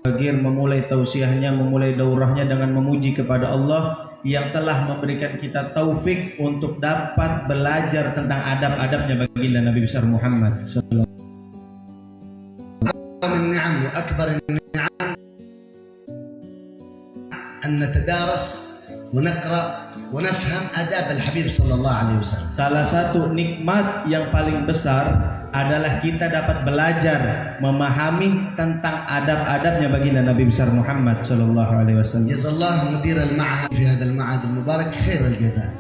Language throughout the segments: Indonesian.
Bagir memulai tausiahnya, memulai daurahnya dengan memuji kepada Allah yang telah memberikan kita taufik untuk dapat belajar tentang adab-adabnya baginda Nabi besar Muhammad sallallahu من النعم وأكبر النعم أن نتدارس ونقرأ ونفهم آداب الحبيب صلى الله عليه وسلم. Salah satu nikmat yang paling besar adalah kita dapat belajar memahami tentang adab-adabnya baginda Nabi besar Muhammad sallallahu alaihi wasallam. جزا الله مدير المعهد في هذا المعهد المبارك خير الجزاء.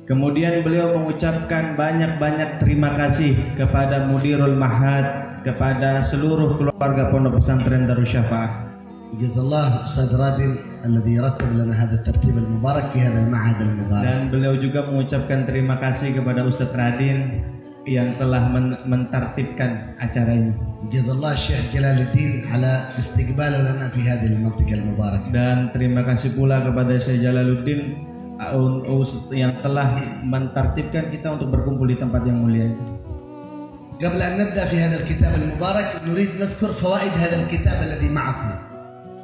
Kemudian beliau mengucapkan banyak-banyak terima kasih kepada Mudirul Mahad, kepada seluruh keluarga Pondok Pesantren Darus Syafaah. جزا الله أستاذ رادين الذي رتب لنا هذا الترتيب المبارك في هذا المعهد المبارك. Dan beliau juga mengucapkan terima kasih kepada Ustadz Radin yang telah mentertibkan acara ini. جزا الله الشيخ جلال الدين على استقباله لنا في هذه المنطقة المباركة. Dan terima kasih pula kepada Syekh Jalaluddin yang telah mentertibkan kita untuk berkumpul di tempat yang mulia ini. قبل أن نبدأ في هذا الكتاب المبارك نريد نذكر فوائد هذا الكتاب الذي معكم.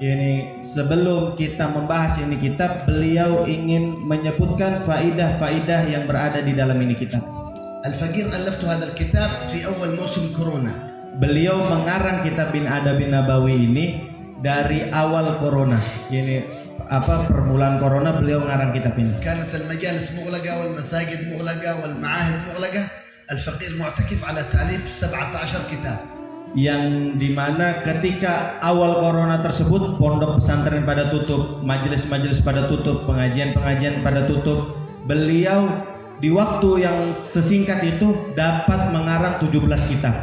Ini sebelum kita membahas ini kitab, beliau ingin menyebutkan faidah-faidah yang berada di dalam ini kitab. الفقير ألفت هذا الكتاب في أول موسم كورونا. Beliau mengarang kitab Bin Adabin Nabawi ini dari awal corona. Ini permulaan corona beliau mengarang kitab ini. كانت المجالس مغلقة والمساجد مغلقة والمعاهد مغلقة. الفقير معتكف على تأليف 17 كتاب. Yang dimana ketika awal corona tersebut pondok pesantren pada tutup, majelis-majelis pada tutup, pengajian-pengajian pada tutup, beliau di waktu yang sesingkat itu dapat mengarang 17 kitab.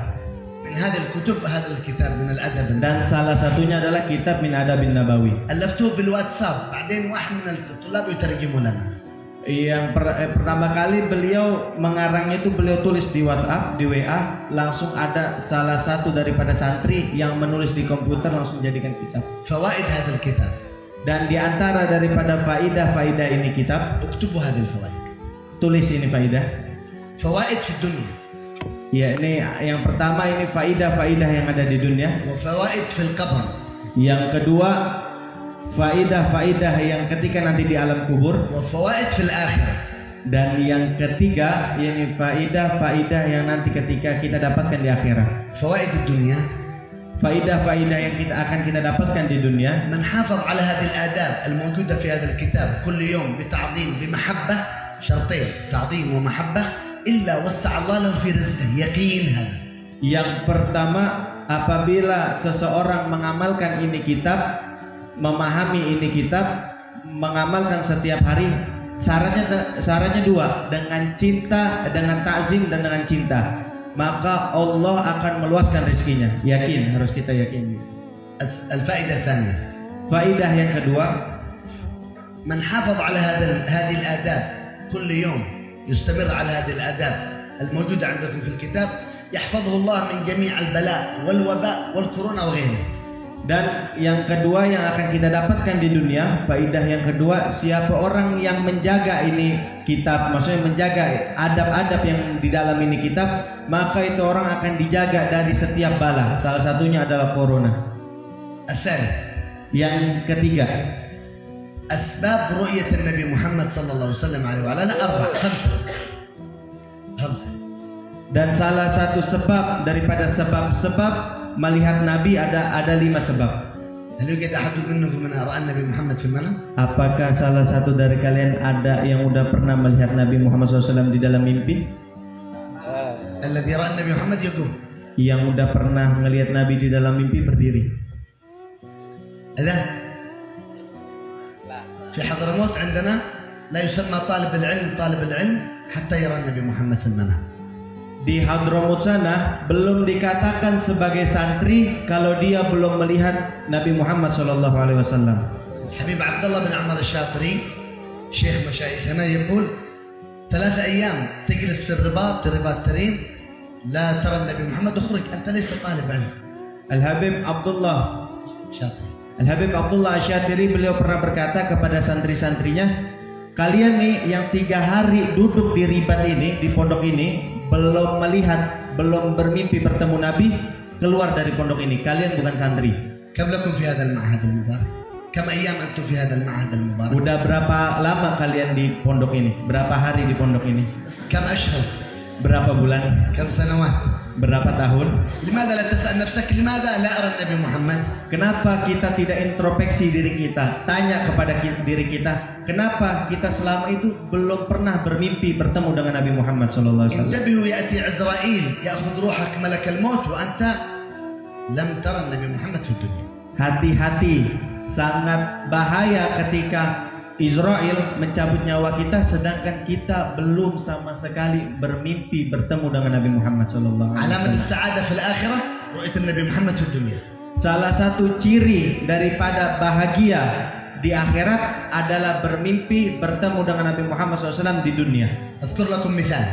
من هذه الكتب هذا الكتاب من الأدب. Dan salah satunya adalah kitab Min Adabin Nabawi. ألفته بالواتساب بعدين واحد من الطلاب يترجمه لنا. Yang pertama kali beliau mengarangnya itu beliau tulis di WhatsApp, di WA, langsung ada salah satu daripada santri yang menulis di komputer langsung jadikan kitab. فوائد هذا الكتاب. Dan di antara daripada faidah-faidah ini kitab, اكتبوا هذه الفوائد. tulis ini faidah. فوائد في الدنيا. Ya, ini yang pertama ini faidah-faidah yang ada di dunia. وفوائد في القبر. Yang kedua, faidah-faidah yang ketika nanti di alam kubur. وفوائد في الآخرة. Dan yang ketiga, ini faidah-faidah yang nanti ketika kita dapatkan di akhirat. فوائد الدنيا. Faidah-faidah yang akan kita dapatkan di dunia. من حافظ على هذه الآداب الموجودة في هذا الكتاب كل يوم بتعظيم بمحبة، شرطين تعظيم ومحبة، إلا وسع الله له في رزقه. يقين هذا. Yang pertama, apabila seseorang mengamalkan ini kitab, memahami ini kitab, mengamalkan setiap hari, syaratnya dua, dengan cinta, dengan takzim dan dengan cinta, maka Allah akan meluaskan rezekinya. Yakin, harus kita yakin. الفائدة الثانية. Faidah yang kedua, من حافظ على هذه الآداب كل يوم يستمر على هذه الآداب الموجودة عندكم في الكتاب يحفظه الله من جميع البلاء والوباء والكورونا وغيره. Dan yang kedua yang akan kita dapatkan di dunia, faidah yang kedua, siapa orang yang menjaga ini kitab, maksudnya menjaga adab-adab yang di dalam ini kitab, maka itu orang akan dijaga dari setiap bala. Salah satunya adalah corona. الثالث. Yang ketiga, أسباب رؤية النبي محمد صلى الله عليه وسلم عليه وعلى خمسة. Dan salah satu sebab daripada sebab-sebab melihat Nabi ada 5 sebab. هل يوجد أحد منكم من رأى النبي محمد في المنام؟ Apakah salah satu dari kalian ada yang udah pernah melihat Nabi Muhammad SAW di dalam mimpi? الذي رأى النبي محمد يقوم. Yang udah pernah melihat Nabi di dalam mimpi berdiri. إذا في حضرموت عندنا لا يسمى طالب العلم حتى يرى النبي محمد في المنام. Di Hadramut sana belum dikatakan sebagai santri kalau dia belum melihat Nabi Muhammad SAW. حبيب عبد الله بن عمر الشاطري شيخ مشايخنا يقول 3 أيام تجلس في الرباط ترين لا ترى النبي محمد اخرج أنت ليس طالب علم. Al-Habib Abdullah Asyatiri beliau pernah berkata kepada santri-santrinya, kalian nih yang 3 hari duduk di ribat ini, di pondok ini, belum melihat, belum bermimpi bertemu Nabi, keluar dari pondok ini, kalian bukan santri. كم لكم في هذا المعهد المبارك؟ كم أيام أنتم في هذا المعهد المبارك؟ Udah berapa lama kalian di pondok ini? Berapa hari di pondok ini? كم أشهر؟ Berapa bulan? كم سنوات؟ Berapa tahun? لماذا لا تسأل نفسك لماذا لا أرى النبي محمد؟ Kenapa kita tidak introspeksi diri kita? Tanya kepada diri kita, kenapa kita selama itu belum pernah bermimpi bertemu dengan Nabi Muhammad SAW? انتبهوا يأتي عزرائيل يأخذ روحك ملك الموت وأنت لم ترى النبي محمد في الدنيا. Hati-hati, sangat bahaya ketika Israel mencabut nyawa kita sedangkan kita belum sama sekali bermimpi bertemu dengan Nabi Muhammad SAW. علامة السعادة في الآخرة رؤية النبي محمد في الدنيا. Salah satu ciri daripada bahagia di akhirat adalah bermimpi bertemu dengan Nabi Muhammad SAW di dunia. أذكر لكم مثال.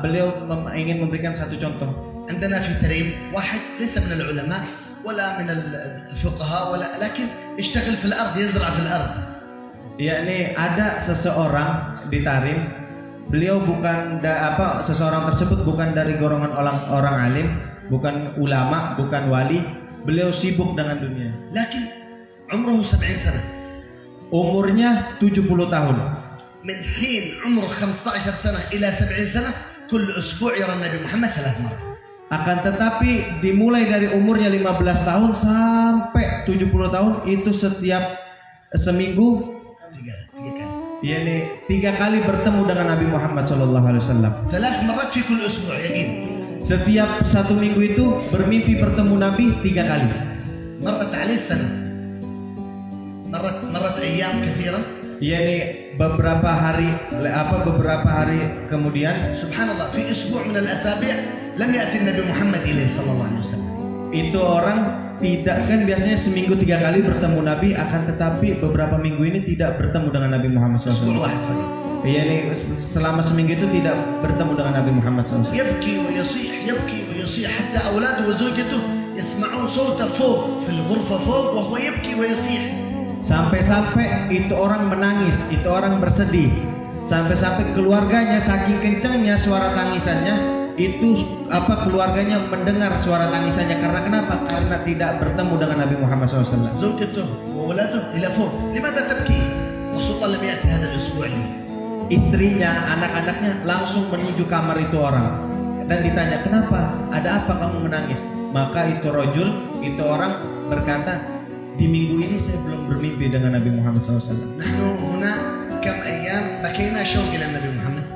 Beliau ingin memberikan satu contoh. عندنا في تريم واحد ليس من العلماء ولا من الفقهاء ولا لكن يشتغل في الأرض يزرع في الأرض. Yakni ada seseorang di Tarim, beliau bukan seseorang tersebut bukan dari golongan orang alim, bukan ulama, bukan wali, beliau sibuk dengan dunia. لكن عمره 70 سنة. Umurnya 70 tahun. من حين عمره 15 سنة إلى 70 سنة كل أسبوع يرى النبي محمد 3 مرات. Akan tetapi dimulai dari umurnya 15 tahun sampai 70 tahun itu setiap seminggu yakni 3 kali bertemu dengan Nabi Muhammad SAW. 3 مرات في كل أسبوع يقين. Setiap satu minggu itu bermimpi bertemu Nabi 3 kali. مرت عليه سنة. مرت أيام كثيرة. yakni beberapa hari kemudian سبحان الله في أسبوع من الأسابيع لم يأتي النبي محمد إليه صلى الله عليه وسلم. itu orang tidak, kan biasanya seminggu 3 kali bertemu Nabi, akan tetapi beberapa minggu ini tidak bertemu dengan Nabi Muhammad أسبوع SAW. واحد فقط. yakni selama seminggu itu tidak bertemu dengan Nabi Muhammad SAW. يبكي ويصيح حتى أولاده وزوجته يسمعون صوته فوق في الغرفة فوق وهو يبكي ويصيح. Sampai-sampai itu orang menangis, itu orang bersedih. Sampai-sampai keluarganya saking kencangnya suara tangisannya, itu keluarganya mendengar suara tangisannya. Karena kenapa? Karena tidak bertemu dengan Nabi Muhammad SAW. زوجته وأولاده إلى فوق. لماذا تبكي؟ رسول الله لم يأتي هذا الأسبوع لي. Istrinya, anak-anaknya langsung menuju kamar itu orang dan ditanya, kenapa? Ada apa kamu menangis? Maka itu orang berkata, di minggu ini saya belum bermimpi dengan Nabi Muhammad SAW. نحن هنا كم أيام بكينا شوق إلى النبي محمد.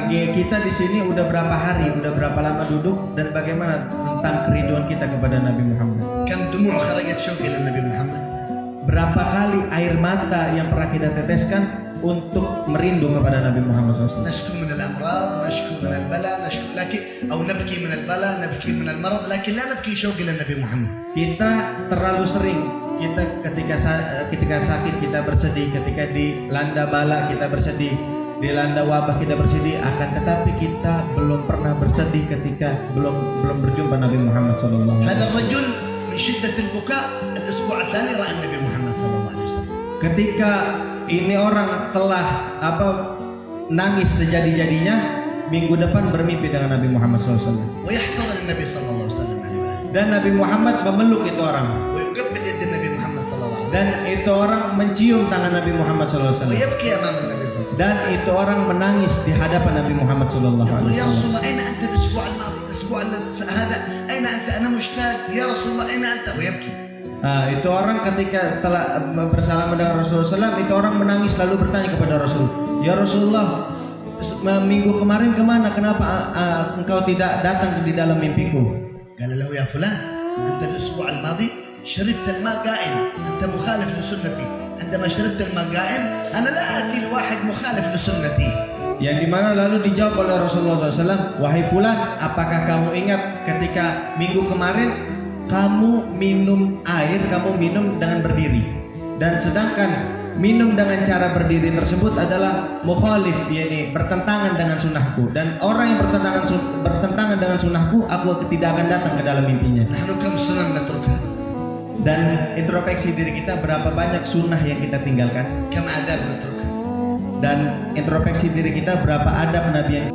Kita di sini udah berapa hari, udah berapa lama duduk dan bagaimana tentang kerinduan kita kepada Nabi Muhammad. كم دموع خرجت شوق إلى النبي محمد. Berapa kali air mata yang pernah kita teteskan untuk merindu kepada Nabi Muhammad SAW. نشكو من الأمراض، نشكو من البلاء، نبكي من البلاء، نبكي من المرض، لكن لا نبكي شوق إلى النبي محمد. Kita terlalu sering ketika sakit kita bersedih, ketika dilanda bala kita bersedih, dilanda wabah kita bersedih, akan tetapi kita belum pernah bersedih ketika belum berjumpa Nabi Muhammad SAW. هذا الرجل من شدة البكاء الأسبوع الثاني رأى النبي محمد صلى الله عليه وسلم. Ketika ini orang telah nangis sejadi-jadinya, minggu depan bermimpi dengan Nabi Muhammad SAW. ويحتضن النبي صلى الله عليه وسلم Dan Nabi Muhammad memeluk itu orang. ويقبل يد النبي محمد صلى الله عليه وسلم. Dan itu orang mencium tangan Nabi Muhammad SAW. ويبكي أمام النبي صلى الله عليه وسلم. Dan itu orang menangis di hadapan Nabi Muhammad SAW. يقول يا رسول الله أين أنت الأسبوع الماضي؟ الأسبوع هذا أين أنت؟ أنا مشتاق يا رسول الله أين أنت؟ ويبكي. Itu orang ketika telah bersalaman dengan Rasulullah SAW, itu orang menangis lalu bertanya kepada Rasul, ya Rasulullah, minggu kemarin kemana? Kenapa engkau tidak datang di dalam mimpiku? قال له يا فلان أنت الأسبوع الماضي شربت الماء قائم، أنت مخالف لسنتي. عندما شربت الماء قائم أنا لا آتي لواحد مخالف لسنتي. Yang dimana lalu dijawab oleh Rasulullah SAW, wahai fulan, apakah kamu ingat ketika minggu kemarin kamu minum air, kamu minum dengan berdiri, dan sedangkan minum dengan cara berdiri tersebut adalah mukhalif, yakni bertentangan dengan sunnahku, dan orang yang bertentangan dengan sunnahku, aku tidak akan datang ke dalam mimpinya. نحن كم سنة نتركها؟ Dan introspeksi diri kita, berapa banyak sunnah yang kita tinggalkan, كم آداب نتركها؟ dan introspeksi diri kita, berapa adab Nabi yang